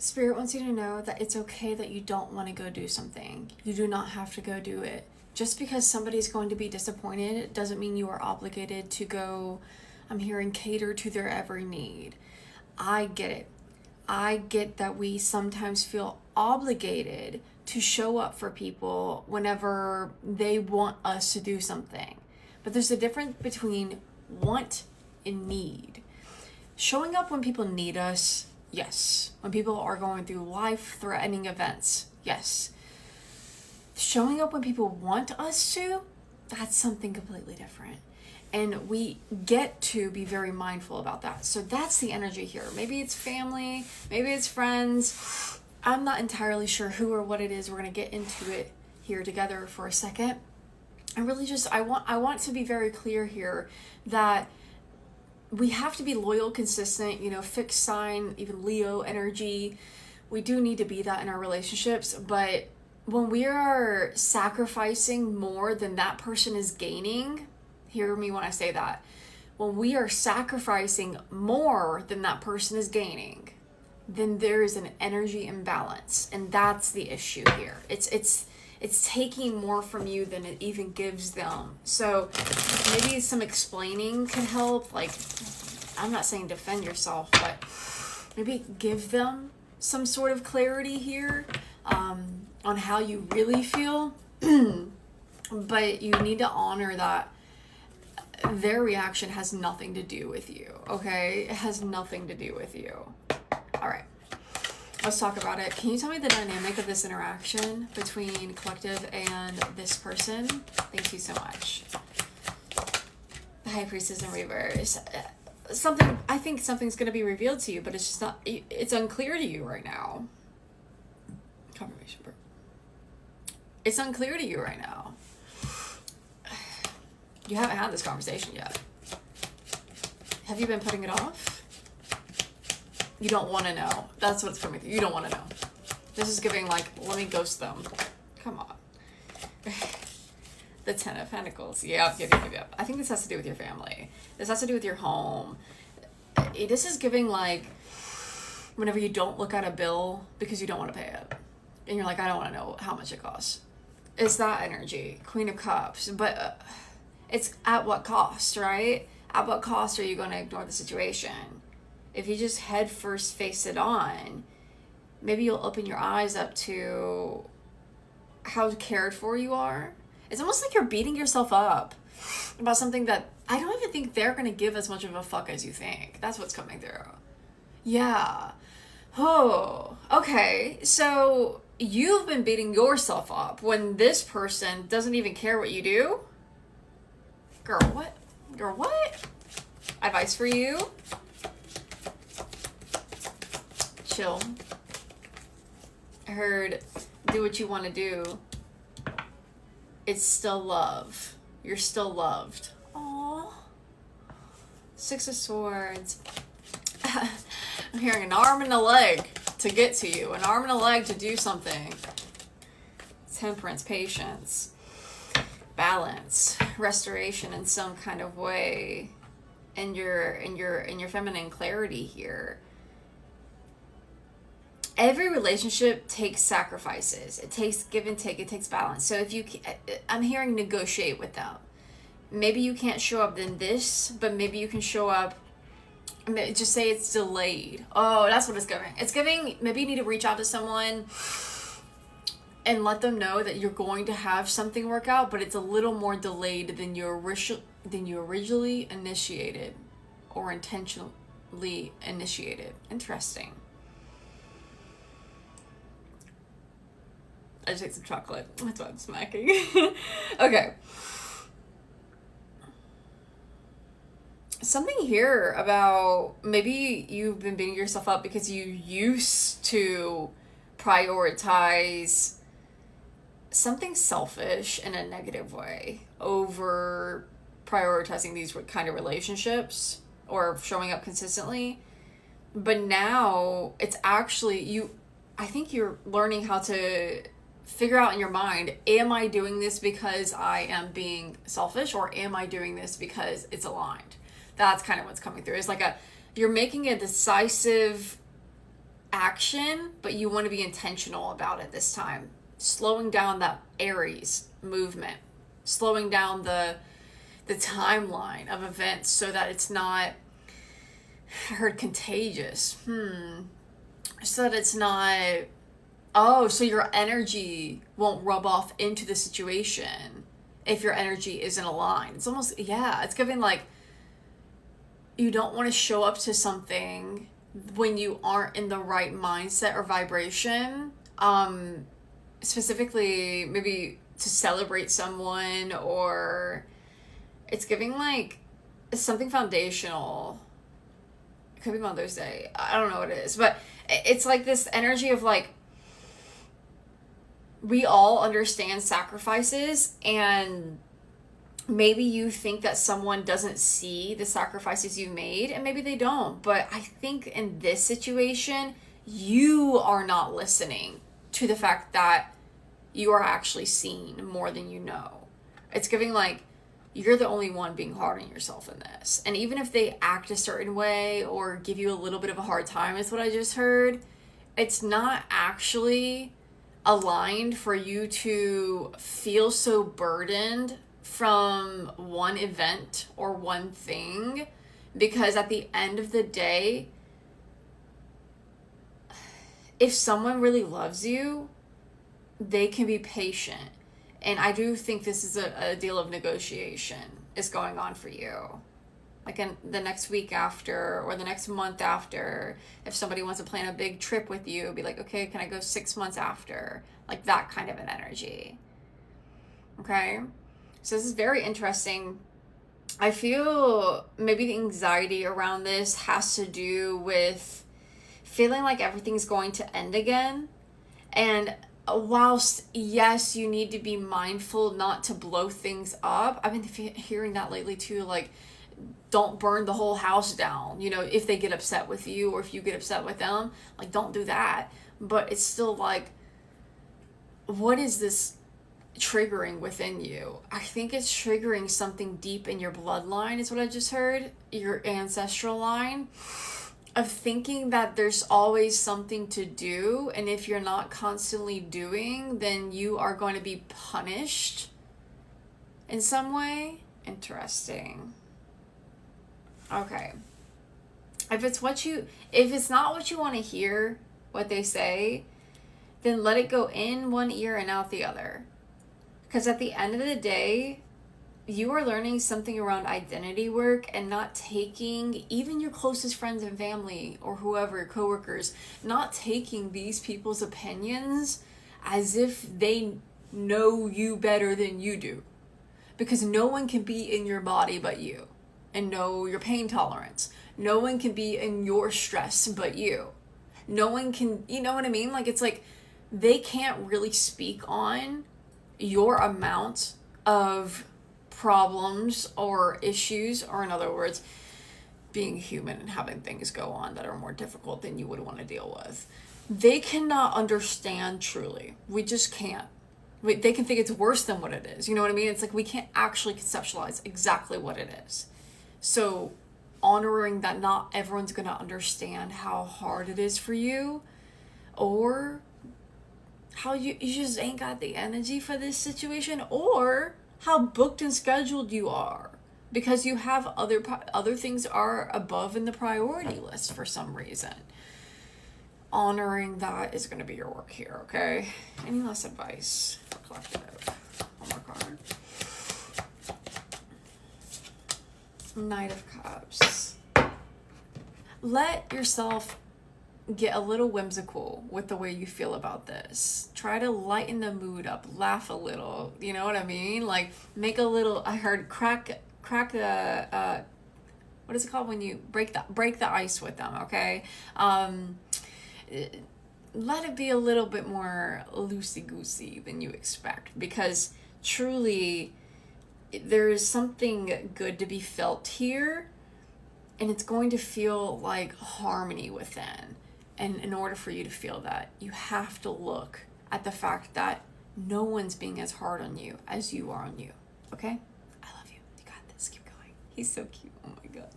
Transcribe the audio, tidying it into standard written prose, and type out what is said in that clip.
Spirit wants you to know that it's okay that you don't want to go do something. You do not have to go do it. Just because somebody's going to be disappointed doesn't mean you are obligated to go, I'm hearing, cater to their every need. I get it. I get that we sometimes feel obligated to show up for people whenever they want us to do something. But there's a difference between want and need. Showing up when people need us, yes. When people are going through life-threatening events, yes. Showing up when people want us to, that's something completely different. And we get to be very mindful about that. So that's the energy here. Maybe it's family, maybe it's friends. I'm not entirely sure who or what it is. We're going to get into it here together for a second. And really just, I want to be very clear here that we have to be loyal, consistent, fixed sign, even Leo energy. We do need to be that in our relationships. But when we are sacrificing more than that person is gaining, hear me when I say that. When we are sacrificing more than that person is gaining, then there is an energy imbalance. And that's the issue here. It's taking more from you than it even gives them. So maybe some explaining can help. Like, I'm not saying defend yourself, but maybe give them some sort of clarity here on how you really feel. But you need to honor that their reaction has nothing to do with you, okay? It has nothing to do with you. All right. Let's talk about it. Can you tell me the dynamic of this interaction between collective and this person? Thank you so much. High Priestess in reverse. I think something's going to be revealed to you, but it's just not, it's unclear to you right now. Confirmation. It's unclear to you right now. You haven't had this conversation yet. Have you been putting it off? You don't want to know. That's what's coming through. You don't want to know. This is giving like, let me ghost them. Come on. The Ten of Pentacles. Yep. I think this has to do with your family. This has to do with your home. This is giving like, whenever you don't look at a bill because you don't want to pay it. And you're like, I don't want to know how much it costs. It's that energy. Queen of Cups. But it's at what cost, right? At what cost are you going to ignore the situation? If you just head first face it on, maybe you'll open your eyes up to how cared for you are. It's almost like you're beating yourself up about something that I don't even think they're going to give as much of a fuck as you think. That's what's coming through. Yeah. Oh, okay. So you've been beating yourself up when this person doesn't even care what you do? Girl, what? Girl, what? Advice for you? Chill. I heard do what you want to do. It's still love. You're still loved. Aww. Six of Swords. I'm hearing an arm and a leg to get to you. An arm and a leg to do something. Temperance, patience, balance, restoration in some kind of way. And your feminine clarity here. Every relationship takes sacrifices. It takes give and take. It takes balance. So I'm hearing negotiate with them. Maybe you can't show up in this, but maybe you can show up. Just say it's delayed. Oh, that's what it's giving. It's giving, maybe you need to reach out to someone and let them know that you're going to have something work out, but it's a little more delayed than you originally initiated or intentionally initiated. Interesting. I just ate some chocolate. That's why I'm smacking. Okay. Something here about maybe you've been beating yourself up because you used to prioritize something selfish in a negative way over prioritizing these kind of relationships or showing up consistently. But now it's actually I think you're learning how to figure out in your mind, am I doing this because I am being selfish, or am I doing this because it's aligned? That's kind of what's coming through. It's like you're making a decisive action, but you want to be intentional about it this time. Slowing down that Aries movement, slowing down the timeline of events so that it's not, I heard contagious. So that it's not, oh, so your energy won't rub off into the situation if your energy isn't aligned. It's almost, yeah, it's giving like, you don't want to show up to something when you aren't in the right mindset or vibration. Specifically, maybe to celebrate someone, or it's giving like something foundational. It could be Mother's Day. I don't know what it is, but it's like this energy of like, we all understand sacrifices, and maybe you think that someone doesn't see the sacrifices you made, and maybe they don't. But I think in this situation, you are not listening to the fact that you are actually seen more than you know. It's giving like, you're the only one being hard on yourself in this. And even if they act a certain way or give you a little bit of a hard time, is what I just heard, it's not actually aligned for you to feel so burdened from one event or one thing, because at the end of the day, if someone really loves you, they can be patient. And I do think this is a deal of negotiation is going on for you. Like in the next week after, or the next month after, if somebody wants to plan a big trip with you, be like, okay, can I go 6 months after? Like that kind of an energy. Okay? So this is very interesting. I feel maybe the anxiety around this has to do with feeling like everything's going to end again. And whilst, yes, you need to be mindful not to blow things up. I've been hearing that lately too, like, don't burn the whole house down, you know, if they get upset with you or if you get upset with them, like, don't do that. But it's still like, what is this triggering within you? I think it's triggering something deep in your bloodline, is what I just heard, your ancestral line, of thinking that there's always something to do, and if you're not constantly doing, then you are going to be punished in some way. Interesting. Okay. If it's not what you want to hear, what they say, then let it go in one ear and out the other. Because at the end of the day, you are learning something around identity work, and not taking even your closest friends and family or whoever, coworkers, not taking these people's opinions as if they know you better than you do. Because no one can be in your body but you, and know your pain tolerance. No one can be in your stress but you. No one can, you know what I mean? Like, it's like they can't really speak on your amount of problems or issues, or in other words, being human and having things go on that are more difficult than you would want to deal with. They cannot understand truly. We just can't. They can think it's worse than what it is. You know what I mean? It's like we can't actually conceptualize exactly what it is. So honoring that not everyone's going to understand how hard it is for you, or how you just ain't got the energy for this situation, or how booked and scheduled you are because you have other things are above in the priority list for some reason. Honoring that is going to be your work here, okay? Any last advice for collective? One more card. Knight of Cups. Let yourself get a little whimsical with the way you feel about this. Try to lighten the mood up, laugh a little, you know what I mean? Like, make a little, I heard crack the, what is it called when you break the ice with them, okay? Let it be a little bit more loosey-goosey than you expect, because truly there is something good to be felt here, and it's going to feel like harmony within. And in order for you to feel that, you have to look at the fact that no one's being as hard on you as you are on you. Okay? I love you. You got this. Keep going. He's so cute. Oh my God.